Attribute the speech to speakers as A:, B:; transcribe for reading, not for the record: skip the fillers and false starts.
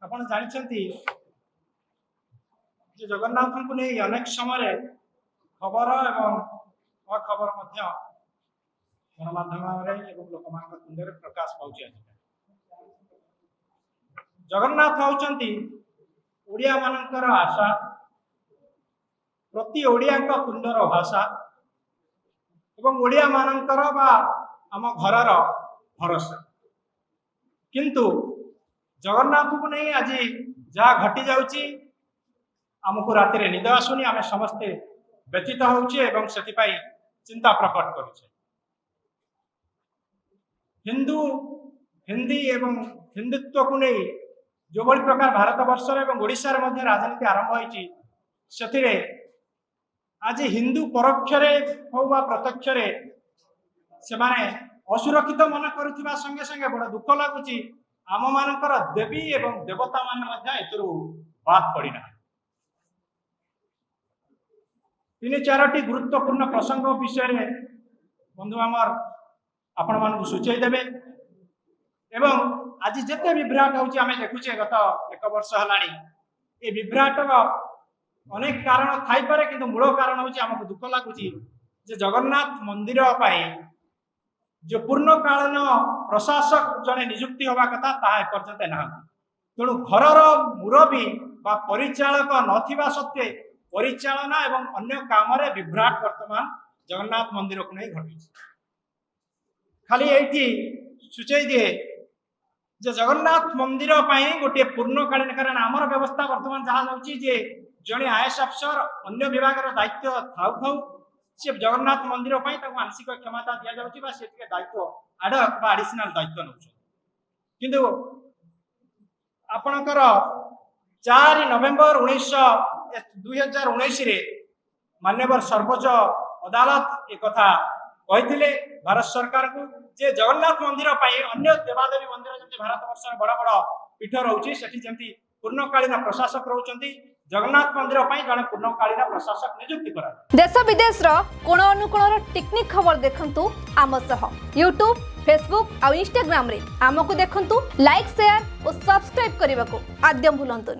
A: आपण जानते जगन्नाथ को नहीं अनेक समय खबर एवं अखबर गणमाध्यम लोक तुंड प्रकाश पाँच जगन्नाथ होउचंती ओडिया मानकर आशा प्रति ओडिया तुंडर भाषा एवं ओडिया मानकर बा आम घरर भरोसा किंतु जगन्नाथ को नहीं आज जहाँ घटी जाउची आमको राति निद आसुनी आम समस्ते व्यथित होउछे एवं सेतिपाई चिंता प्रकट करुछे। हिंदी एवं हिंदुत्व को नहीं जो बड़ी प्रकार भारत वर्ष एवं ओडिशा रे मध्य राजनीति आरंभ होईची सेतिरे आज हिंदू परोक्षरे हो बा प्रत्यक्षरे से माने असुरक्षित मन करुथिबा संगे संगे बड़ दुख लागुची आम मानकर देवी एवं देवता माने एतरु बात पड़ना। तीन चारोटी गुरुत्वपूर्ण प्रसंग विषय बंधु आमर आपण मानक सूचई देबे एवं आज जिते विभ्राट होउची आमे देखुचे गत एक वर्ष हलाणी ए विभ्राटर अनेक कारण थाई पारे किंतु मूल कारण होउची हमको दुख लागुची जे जगन्नाथ मंदिर पाई जो पूर्णकालीन प्रशासक जने नियुक्ति होगा कथा ताहा पर्यंत ना तेणु घरर मुरबी बा परिचालक नथिबा सत्वे परिचालना एवं अन्य काम रे विभ्राट वर्तमान जगन्नाथ मंदिर को नहीं घटी खाली एठी सूचई दिए जे जगन्नाथ मंदिर पाई गोटे पूर्णकालीन कारण आमर व्यवस्था वर्तमान जहाँ जाउची जे जने आईएएस अफसर अन्य विभाग दायित्व थाउ थाउ से जगन्नाथ मंदिर पाई मानसिक क्षमता दिया जाउची बा से दायित्व आडक बा एडिशनल दायित्व नउछ किंतु आपणकर 4 नवेम्बर 2019 रे मान्यवर सर्वोच्च अदालत एक कथा कहिथिले भारत सरकार को जे जगन्नाथ मंदिर पाई अन्य देवादेवी मंदिर जति भारत वर्ष बड़ बड़ पीठ रहउची सेठी जति पूर्णकालीन प्रशासक रहउचंती जगन्नाथ मंदिर पाई जने पूर्णकालीन प्रशासक नियुक्ति करा।
B: देश विदेश रो कोण अनुकोण टेक्निक खबर देखंतु आम सह यूट्यूब फेसबुक और इंस्टाग्राम रे आमको देखंतु लाइक शेयर और सब्सक्राइब करने को आद्यम भूलंतुनी।